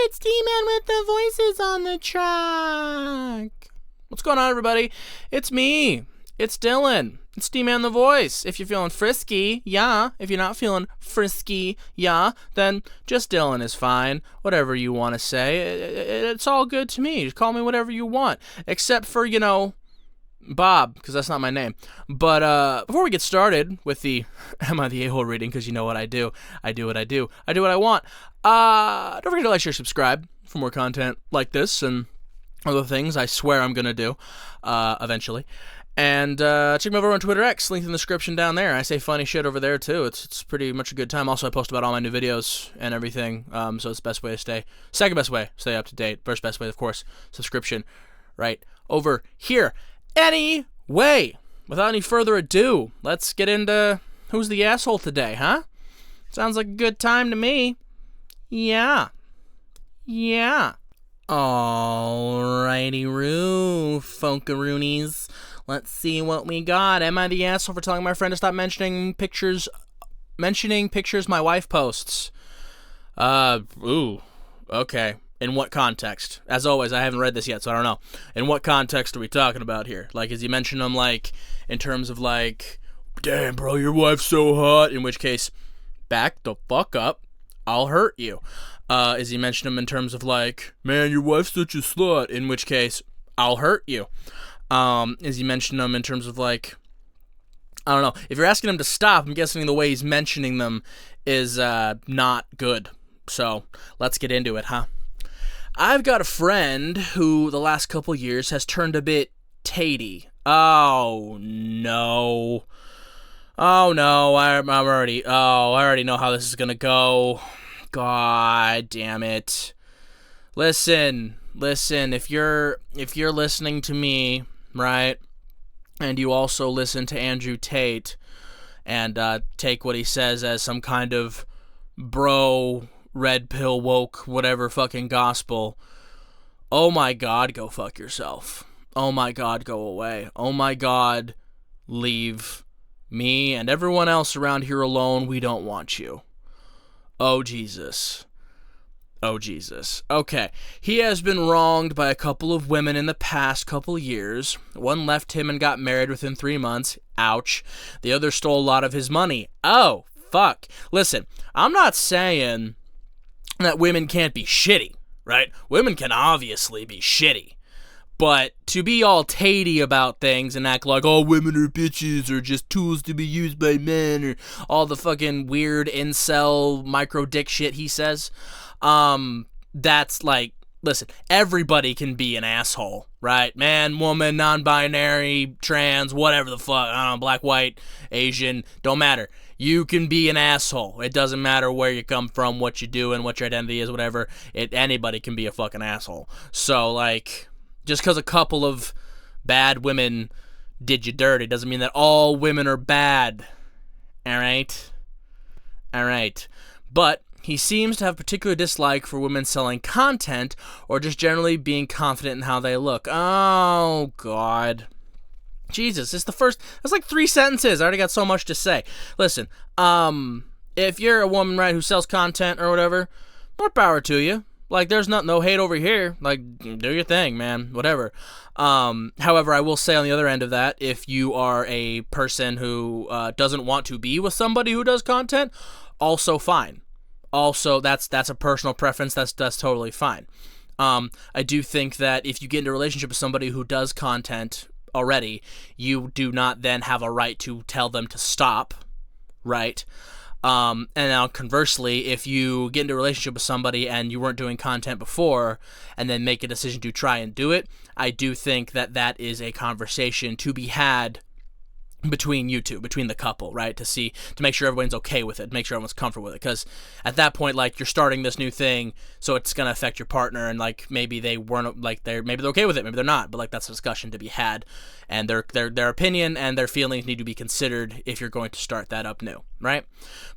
it's D-Man with the voices on the track. What's going on, everybody? It's me. It's Dylan. It's D-Man the voice. If you're feeling frisky, yeah. If you're not feeling frisky, yeah, then just Dylan is fine. Whatever you want to say. It's all good to me. Just call me whatever you want. Except for, Bob, because that's not my name. But before we get started with the Am I the A-hole reading, because you know what I do. I do what I do. I do what I want. Don't forget to like, share, subscribe for more content like this and other things I swear I'm going to do eventually. And check me over on Twitter X, link in the description down there. I say funny shit over there too. It's pretty much a good time. Also, I post about all my new second best way to stay up to date. First best way, of course, subscription right over here. Anyway, without any further ado, let's get into who's the asshole today, huh? Sounds like a good time to me. Yeah. Alrighty, Funkaroonies. Let's see what we got. Am I the asshole for telling my friend to stop mentioning pictures my wife posts? Okay. In what context? As always, I haven't read this yet, so I don't know. In what context are we talking about here? Like, is he mentioning them, like, in terms of, like, damn, bro, your wife's so hot? In which case, back the fuck up. I'll hurt you. Is he mentioning them in terms of, like, man, your wife's such a slut? In which case, I'll hurt you. Is he mentioning them in terms of, like, I don't know. If you're asking him to stop, I'm guessing the way he's mentioning them is not good. So, let's get into it, huh? I've got a friend who the last couple years has turned a bit tatey. Oh no, I already know how this is gonna go. God damn it. Listen, if you're listening to me, right, and you also listen to Andrew Tate and take what he says as some kind of bro red pill woke whatever fucking gospel, oh my god, go fuck yourself. Oh my god, go away. Oh my god, leave me and everyone else around here alone. We don't want you. Oh Jesus. Okay, he has been wronged by a couple of women in the past couple years. One left him and got married within 3 months. Ouch. The other stole a lot of his money. Oh fuck. Listen, I'm not saying that women can't be shitty, right? Women can obviously be shitty. But to be all tatey about things and act like all women are bitches or just tools to be used by men or all the fucking weird incel micro dick shit he says, that's like, listen, everybody can be an asshole, right? Man, woman, non-binary, trans, whatever the fuck, I don't know, black, white, Asian, don't matter. You can be an asshole. It doesn't matter where you come from, what you do, and what your identity is, whatever. Anybody can be a fucking asshole. So, like, just because a couple of bad women did you dirty doesn't mean that all women are bad. Alright? But he seems to have particular dislike for women selling content or just generally being confident in how they look. Oh, God. Jesus, that's like 3 sentences. I already got so much to say. Listen, if you're a woman, right, who sells content or whatever, more power to you. Like, there's no hate over here. Like, do your thing, man. Whatever. However, I will say on the other end of that, if you are a person who doesn't want to be with somebody who does content, also fine. Also, that's a personal preference. That's totally fine. I do think that if you get into a relationship with somebody who does content already, you do not then have a right to tell them to stop, right? And now conversely, if you get into a relationship with somebody and you weren't doing content before and then make a decision to try and do it, I do think that is a conversation to be had between you two, between the couple, right? To make sure everyone's okay with it, make sure everyone's comfortable with it, because at that point, like, you're starting this new thing, so it's gonna affect your partner, and like maybe they weren't, like, maybe they're okay with it, maybe they're not, but like that's a discussion to be had, and their opinion and their feelings need to be considered if you're going to start that up new, right?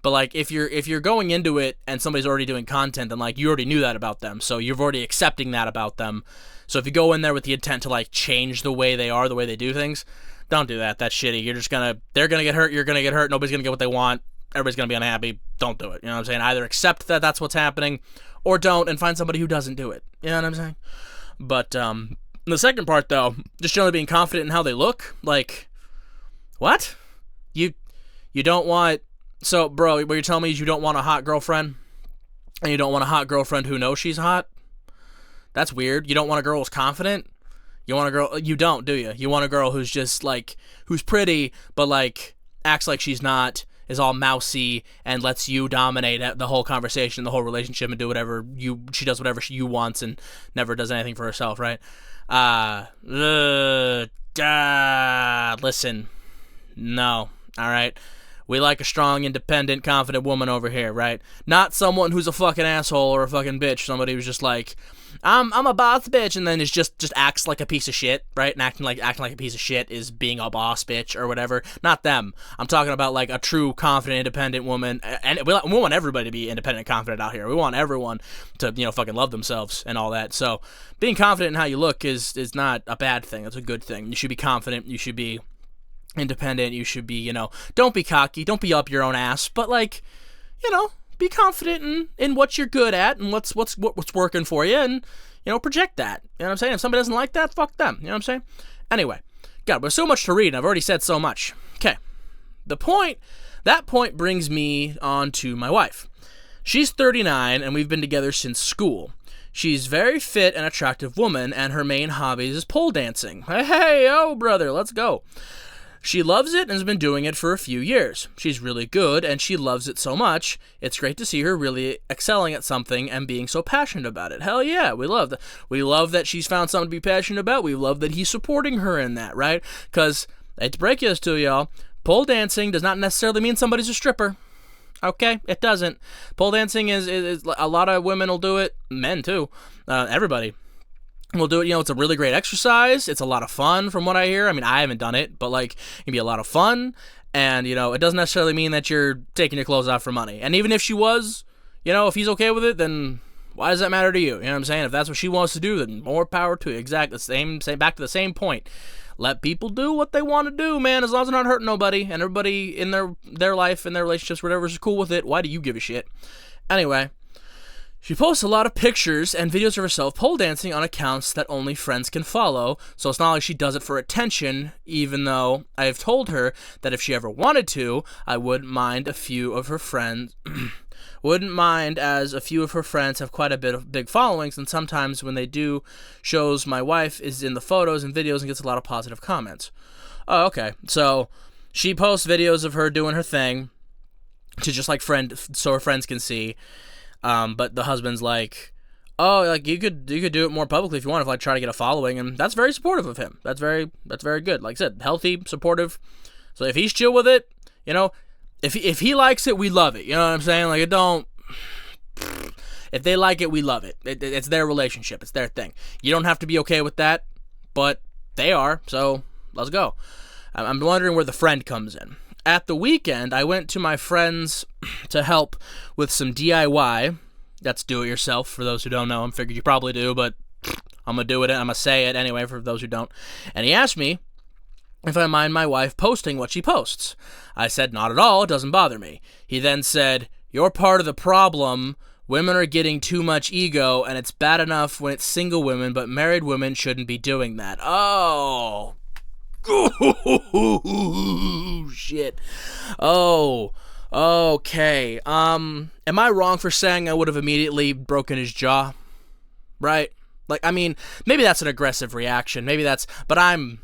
But like if you're going into it and somebody's already doing content, then like you already knew that about them, so you're already accepting that about them. So if you go in there with the intent to like change the way they are, the way they do things, don't do that. That's shitty. They're gonna get hurt. You're gonna get hurt. Nobody's gonna get what they want. Everybody's gonna be unhappy. Don't do it. You know what I'm saying? Either accept that that's what's happening, or don't, and find somebody who doesn't do it. You know what I'm saying? But the second part, though, just generally being confident in how they look. Like, what? You don't want... So, bro, what you're telling me is you don't want a hot girlfriend? And you don't want a hot girlfriend who knows she's hot? That's weird. You don't want a girl who's confident? You want a girl... You don't, do you? You want a girl who's just, like... Who's pretty, but, like, acts like she's not, is all mousy, and lets you dominate the whole conversation, the whole relationship, and do whatever she does whatever you wants and never does anything for herself, right? Listen. No. Alright? We like a strong, independent, confident woman over here, right? Not someone who's a fucking asshole or a fucking bitch. Somebody who's just like, I'm a boss bitch, and then is just acts like a piece of shit, right? And acting like a piece of shit is being a boss bitch or whatever. Not them. I'm talking about like a true, confident, independent woman. And we want everybody to be independent and confident out here. We want everyone to, fucking love themselves and all that. So being confident in how you look is not a bad thing. It's a good thing. You should be confident. You should be independent. You should be, don't be cocky, don't be up your own ass, but like, be confident in what you're good at and what's working for you, and project that. You know what I'm saying? If somebody doesn't like that, fuck them. You know what I'm saying? Anyway, God, there's so much to read, and I've already said so much. Okay, that point brings me on to my wife. She's 39, and we've been together since school. She's very fit and attractive woman, and her main hobby is pole dancing. Hey, oh brother, let's go. She loves it and has been doing it for a few years. She's really good, and she loves it so much. It's great to see her really excelling at something and being so passionate about it. Hell yeah, we love that. We love that she's found something to be passionate about. We love that he's supporting her in that, right? Because, I hate to break this to y'all, pole dancing does not necessarily mean somebody's a stripper. Okay? It doesn't. Pole dancing is a lot of women will do it. Men, too. Everybody. We'll do it, it's a really great exercise. It's a lot of fun from what I hear. I mean, I haven't done it, but like, it can be a lot of fun. And, it doesn't necessarily mean that you're taking your clothes off for money. And even if she was, if he's okay with it, then why does that matter to you? You know what I'm saying? If that's what she wants to do, then more power to you. Exactly. Back to the same point. Let people do what they want to do, man, as long as they're not hurting nobody. And everybody in their life and their relationships, whatever, is cool with it. Why do you give a shit? Anyway. She posts a lot of pictures and videos of herself pole dancing on accounts that only friends can follow, so it's not like she does it for attention, even though I have told her that if she ever wanted to, I wouldn't mind a few of her friends... wouldn't mind, as a few of her friends have quite a bit of big followings, and sometimes when they do shows, my wife is in the photos and videos and gets a lot of positive comments. Oh, okay. So she posts videos of her doing her thing to just like so her friends can see. But the husband's like, oh, like you could do it more publicly if you want, if like try to get a following, and that's very supportive of him. That's very good. Like I said, healthy, supportive. So if he's chill with it, if he likes it, we love it. You know what I'm saying? Like if they like it, we love it. It's their relationship. It's their thing. You don't have to be okay with that, but they are. So let's go. I'm wondering where the friend comes in. At the weekend, I went to my friend's to help with some DIY. That's do-it-yourself, for those who don't know. I figured you probably do, but I'm going to do it. I'm going to say it anyway for those who don't. And he asked me if I mind my wife posting what she posts. I said, not at all. It doesn't bother me. He then said, you're part of the problem. Women are getting too much ego, and it's bad enough when it's single women, but married women shouldn't be doing that. Oh, shit. Oh, okay. Am I wrong for saying I would have immediately broken his jaw? Right? Like, I mean, maybe that's an aggressive reaction. But I'm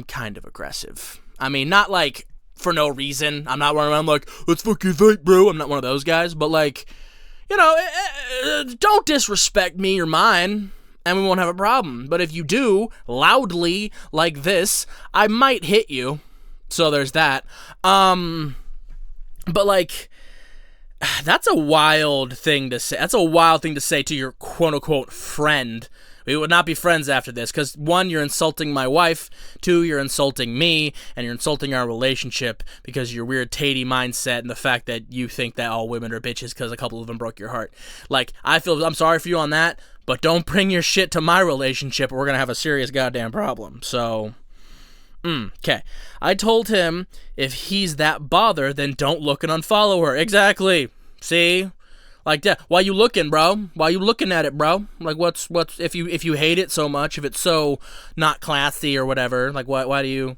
kind of aggressive. I mean, not like for no reason. I'm not one of them, I'm like, let's fucking fight, bro. I'm not one of those guys. But like, don't disrespect me or mine, and we won't have a problem. But if you do, loudly, like this, I might hit you. So there's that. But like, that's a wild thing to say. That's a wild thing to say to your quote-unquote friend. We would not be friends after this, because 1, you're insulting my wife, 2, you're insulting me, and you're insulting our relationship because of your weird tatey mindset and the fact that you think that all women are bitches because a couple of them broke your heart. Like, I'm sorry for you on that, but don't bring your shit to my relationship or we're going to have a serious goddamn problem. So, okay. I told him if he's that bothered, then don't look and unfollow her. Exactly. See? Like that. Why you looking, bro? Why you looking at it, bro? Like what's if you hate it so much, if it's so not classy or whatever, like why do you?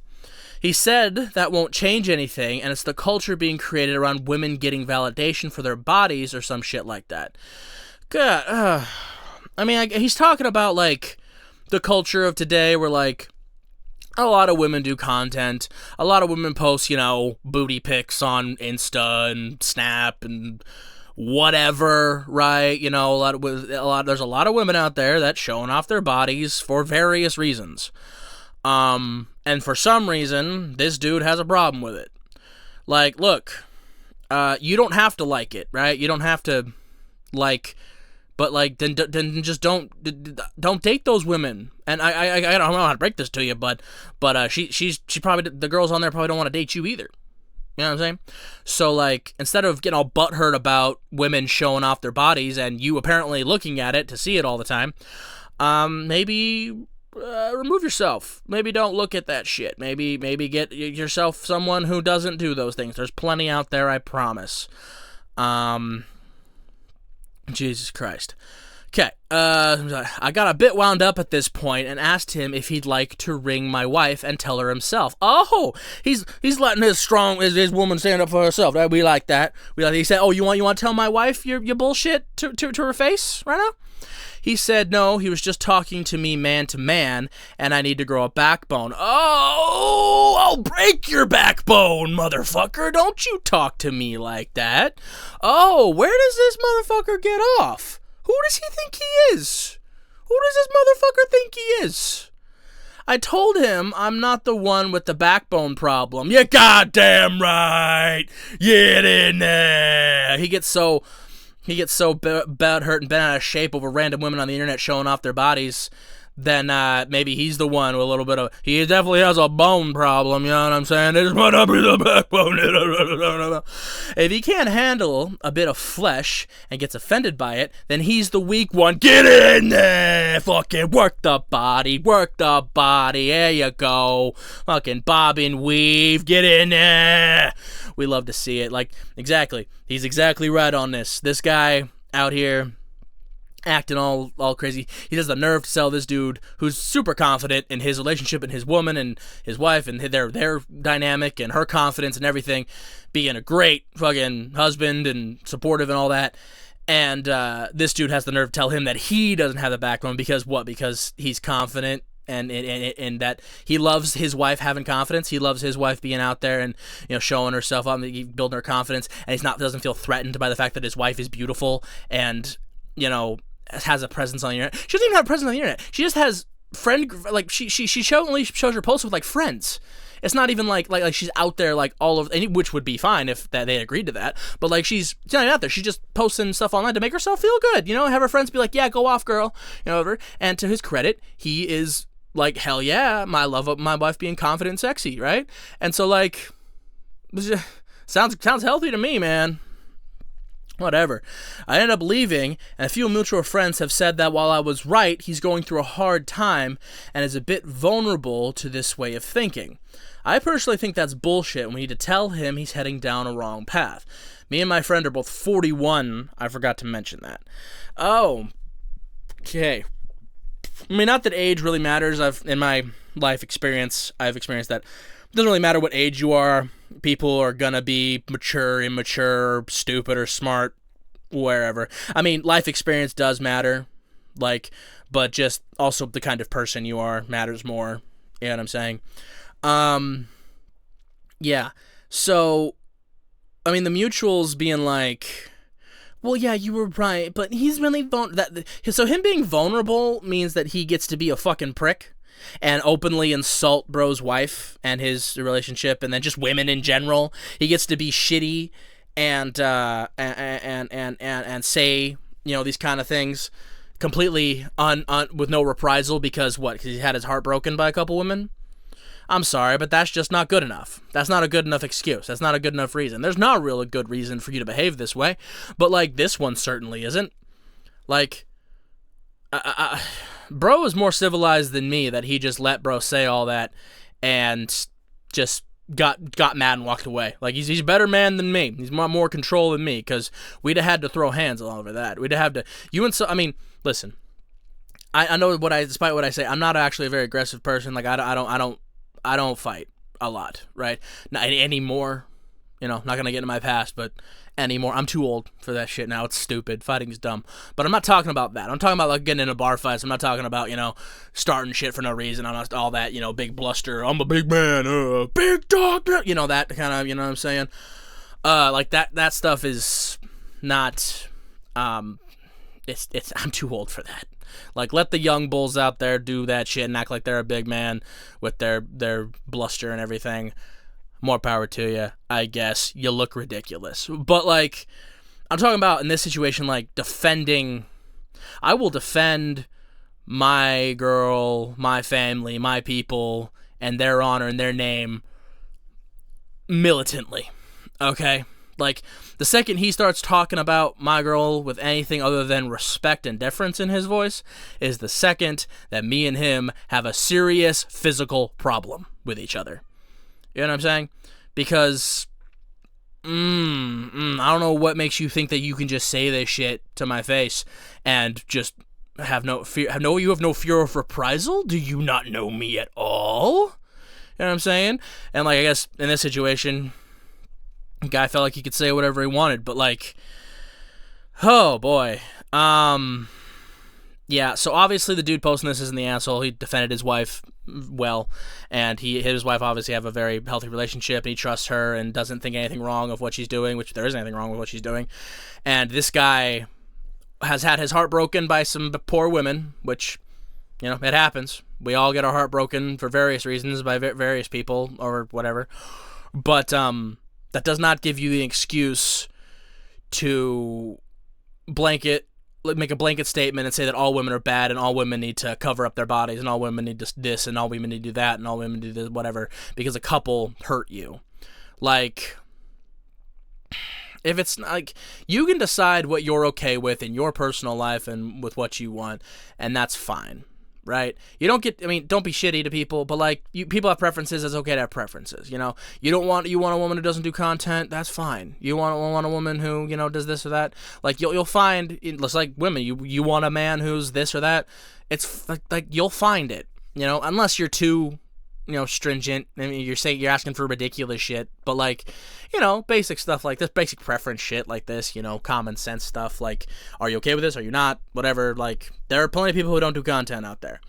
He said that won't change anything, and it's the culture being created around women getting validation for their bodies or some shit like that. God, I mean, he's talking about like the culture of today, where like a lot of women do content. A lot of women post, booty pics on Insta and Snap and whatever, right? There's a lot of women out there that showing off their bodies for various reasons. And for some reason, this dude has a problem with it. Like, look, you don't have to like it, right? You don't have to like, but like, then just don't date those women. And I don't know how to break this to you, but she probably, the girls on there probably don't want to date you either. You know what I'm saying? So like, instead of getting all butthurt about women showing off their bodies and you apparently looking at it to see it all the time, maybe remove yourself. Maybe don't look at that shit. Maybe get yourself someone who doesn't do those things. There's plenty out there, I promise. Jesus Christ. Okay, I got a bit wound up at this point and asked him if he'd like to ring my wife and tell her himself. Oh, he's letting his woman stand up for herself. We like that. He said, "Oh, you want to tell my wife your bullshit to her face right now?" He said, "No, he was just talking to me man to man, and I need to grow a backbone." Oh, I'll break your backbone, motherfucker. Don't you talk to me like that. Oh, where does this motherfucker get off? Who does he think he is? Who does this motherfucker think he is? I told him I'm not the one with the backbone problem. You goddamn right. Get in there. He gets so butthurt and bent out of shape over random women on the internet showing off their bodies, then maybe he's the one with a little bit of... He definitely has a bone problem, you know what I'm saying? It just might not be the backbone. If he can't handle a bit of flesh and gets offended by it, then he's the weak one. Get in there! Fucking work the body. There you go. Fucking bob and weave. Get in there! We love to see it. Like, exactly. He's exactly right on this. This guy out here acting all crazy. He has the nerve to sell this dude who's super confident in his relationship and his woman and his wife and their dynamic and her confidence and everything, being a great fucking husband and supportive and all that. And this dude has the nerve to tell him that he doesn't have the backbone because what? Because he's confident and that he loves his wife having confidence. He loves his wife being out there and showing herself up and building her confidence. And doesn't feel threatened by the fact that his wife is beautiful and has a presence on the internet. She doesn't even have a presence on the internet. She just has she only shows her posts with like friends. It's not even like she's out there like all over, which would be fine if they agreed to that. But like she's not out there. She's just posting stuff online to make herself feel good. Have her friends be like, "Yeah, go off, girl," whatever. And to his credit, he is like, "Hell yeah, my love of my wife being confident and sexy," right? And so like, sounds healthy to me, man. Whatever. I ended up leaving, and a few mutual friends have said that while I was right, he's going through a hard time and is a bit vulnerable to this way of thinking. I personally think that's bullshit, and we need to tell him he's heading down a wrong path. Me and my friend are both 41. I forgot to mention that. Oh, okay. I mean, not that age really matters. In my life experience, I've experienced that it doesn't really matter what age you are. People are gonna be mature, immature, stupid, or smart, wherever. I mean, life experience does matter, but just also the kind of person you are matters more. You know what I'm saying? Yeah. So, I mean, the mutuals being like, well, yeah, you were right, but he's really so him being vulnerable means that he gets to be a fucking prick and openly insult bro's wife and his relationship, and then just women in general. He gets to be shitty and say these kind of things completely with no reprisal because he had his heart broken by a couple women. I'm sorry, but that's just not good enough. That's not a good enough excuse. That's not a good enough reason. There's not a really good reason for you to behave this way, but like this one certainly isn't. Like, bro is more civilized than me that he just let bro say all that and just got mad and walked away. Like, he's a better man than me. He's more control than me, because we'd have had to throw hands all over that. We'd have had to. I mean, listen. I know despite what I say, I'm not actually a very aggressive person. Like, I don't fight a lot, right? Not anymore. You know, not gonna get into my past, but anymore. I'm too old for that shit now. It's stupid. Fighting's dumb. But I'm not talking about that. I'm talking about, like, getting into bar fights. I'm not talking about, you know, starting shit for no reason. I'm not all that, you know, big bluster. I'm a big man. Big dog. You know, that kind of, you know what I'm saying? Like, that stuff is not, I'm too old for that. Like, let the young bulls out there do that shit and act like they're a big man with their bluster and everything. More power to you, I guess. You look ridiculous. But, like, I'm talking about in this situation, like, defending. I will defend my girl, my family, my people, and their honor and their name militantly. Okay? Like, the second he starts talking about my girl with anything other than respect and deference in his voice is the second that me and him have a serious physical problem with each other. You know what I'm saying? Because, I don't know what makes you think that you can just say this shit to my face and just have no fear. You have no fear of reprisal? Do you not know me at all? You know what I'm saying? And, like, I guess in this situation, the guy felt like he could say whatever he wanted, but, like, oh boy. Yeah, so obviously the dude posting this isn't the asshole. He defended his wife well, and his wife obviously have a very healthy relationship, and he trusts her and doesn't think anything wrong of what she's doing, which there isn't anything wrong with what she's doing. And this guy has had his heart broken by some poor women, which, you know, it happens. We all get our heart broken for various reasons by various people or whatever. But that does not give you the excuse to make a blanket statement and say that all women are bad and all women need to cover up their bodies and all women need this and all women need to do that and all women do this, whatever, because a couple hurt you. Like, if it's like, you can decide what you're okay with in your personal life and with what you want, and that's fine, right? You don't be shitty to people, but, like, people have preferences. It's okay to have preferences, you know? You want a woman who doesn't do content, that's fine. You want a woman who, you know, does this or that. Like, you'll find, it's like women, you want a man who's this or that. It's like you'll find it, you know, unless you're too, you know, stringent. I mean, you're asking for ridiculous shit, but, like, you know, basic stuff like this, basic preference shit like this, you know, common sense stuff, like, are you okay with this, are you not, whatever. Like, there are plenty of people who don't do content out there,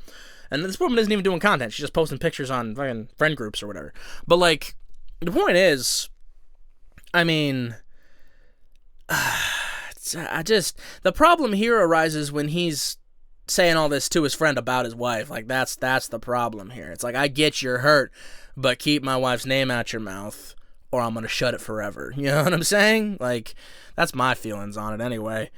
and this woman isn't even doing content, she's just posting pictures on fucking friend groups or whatever. But, like, the point is, I mean, the problem here arises when he's saying all this to his friend about his wife. Like, that's the problem here. It's like, I get you're hurt, but keep my wife's name out your mouth or I'm gonna shut it forever. You know what I'm saying? Like, that's my feelings on it anyway.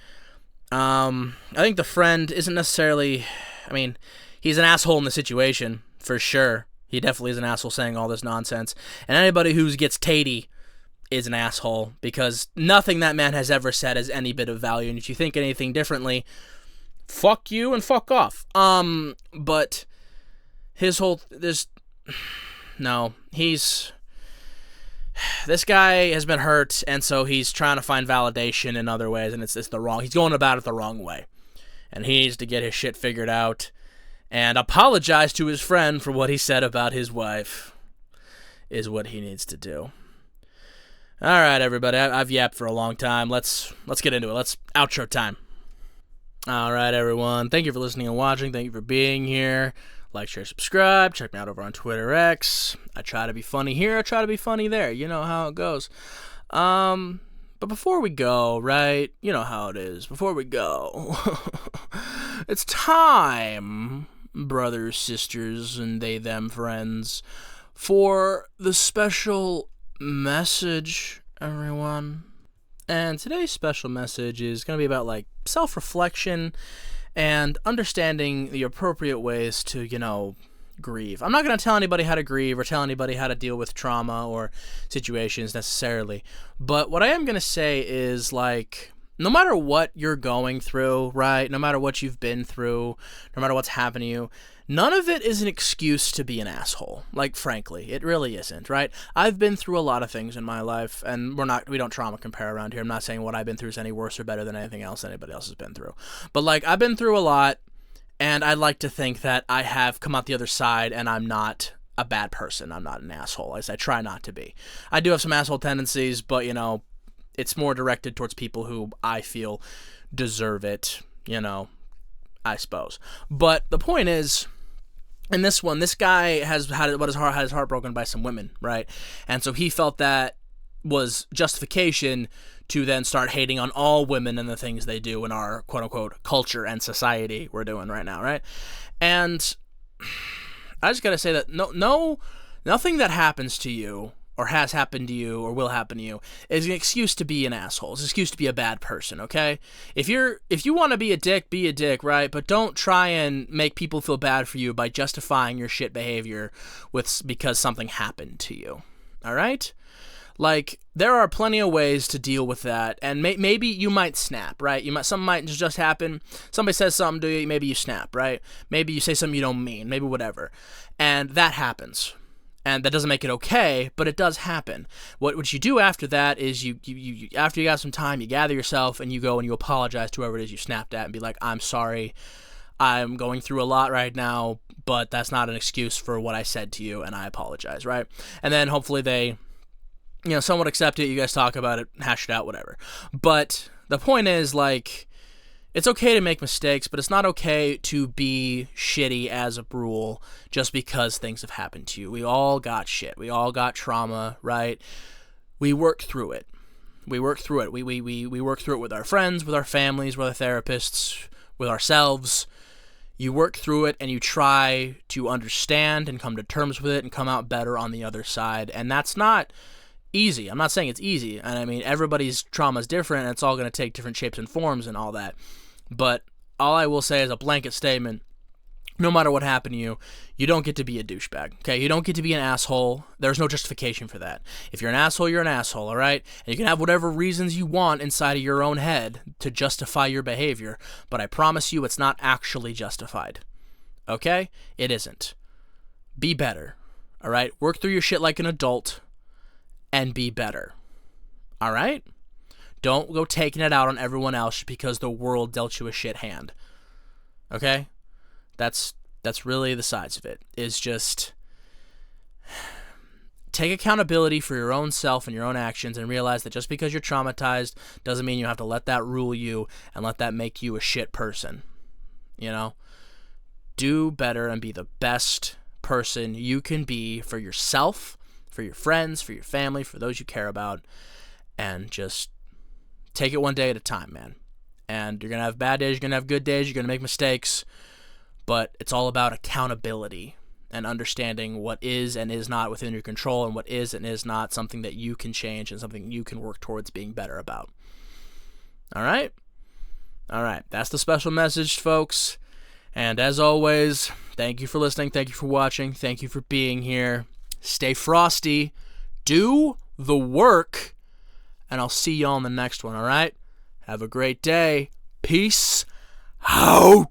I think the friend isn't necessarily, I mean, he's an asshole in the situation, for sure. He definitely is an asshole saying all this nonsense. And anybody who gets tatey is an asshole, because nothing that man has ever said has any bit of value, and if you think anything differently, fuck you and fuck off. But his whole, this guy has been hurt, and so he's trying to find validation in other ways, and he's going about it the wrong way. And he needs to get his shit figured out and apologize to his friend for what he said about his wife is what he needs to do. All right, everybody, I've yapped for a long time. Let's get into it. Let's outro time. All right, everyone. Thank you for listening and watching. Thank you for being here. Like, share, subscribe. Check me out over on Twitter X. I try to be funny here. I try to be funny there. You know how it goes. But before we go, right? You know how it is. Before we go, it's time, brothers, sisters, and they, them friends, for the special message, everyone. And today's special message is going to be about, like, self-reflection and understanding the appropriate ways to, you know, grieve. I'm not going to tell anybody how to grieve or tell anybody how to deal with trauma or situations necessarily. But what I am going to say is, like, no matter what you're going through, right? No matter what you've been through, no matter what's happened to you, none of it is an excuse to be an asshole. Like, frankly, it really isn't, right? I've been through a lot of things in my life, and we don't trauma compare around here. I'm not saying what I've been through is any worse or better than anything else anybody else has been through. But, like, I've been through a lot, and I'd like to think that I have come out the other side, and I'm not a bad person. I'm not an asshole, as I try not to be. I do have some asshole tendencies, but, you know, it's more directed towards people who I feel deserve it, you know, I suppose. But the point is, in this one, this guy has had his heart broken by some women, right? And so he felt that was justification to then start hating on all women and the things they do in our quote-unquote culture and society we're doing right now, right? And I just gotta say that nothing that happens to you or has happened to you or will happen to you is an excuse to be an asshole. It's an excuse to be a bad person, okay? If you want to be a dick, right? But don't try and make people feel bad for you by justifying your shit behavior because something happened to you, all right? Like, there are plenty of ways to deal with that, and maybe you might snap, right? Something might just happen. Somebody says something to you, maybe you snap, right? Maybe you say something you don't mean, maybe whatever. And that happens. And that doesn't make it okay, but it does happen. What you do after that is you after you got some time, you gather yourself and you go and you apologize to whoever it is you snapped at and be like, I'm sorry, I'm going through a lot right now, but that's not an excuse for what I said to you, and I apologize, right? And then hopefully they, you know, somewhat accept it, you guys talk about it, hash it out, whatever. But the point is, like, it's okay to make mistakes, but it's not okay to be shitty as a rule just because things have happened to you. We all got shit. We all got trauma, right? We work through it. We work through it. We work through it with our friends, with our families, with our therapists, with ourselves. You work through it and you try to understand and come to terms with it and come out better on the other side. And that's not easy. I'm not saying it's easy. And I mean, everybody's trauma is different and it's all going to take different shapes and forms and all that. But all I will say is a blanket statement, no matter what happened to you, you don't get to be a douchebag, okay? You don't get to be an asshole. There's no justification for that. If you're an asshole, you're an asshole, all right? And you can have whatever reasons you want inside of your own head to justify your behavior, but I promise you it's not actually justified, okay? It isn't. Be better, all right? Work through your shit like an adult and be better, all right? Don't go taking it out on everyone else because the world dealt you a shit hand. Okay? That's really the sides of it. Is just take accountability for your own self and your own actions and realize that just because you're traumatized doesn't mean you have to let that rule you and let that make you a shit person. You know? Do better and be the best person you can be for yourself, for your friends, for your family, for those you care about, and just take it one day at a time, man. And you're going to have bad days, you're going to have good days, you're going to make mistakes, but it's all about accountability and understanding what is and is not within your control and what is and is not something that you can change and something you can work towards being better about. All right? All right. That's the special message, folks. And as always, thank you for listening. Thank you for watching. Thank you for being here. Stay frosty. Do the work. And I'll see y'all in the next one, all right? Have a great day. Peace out.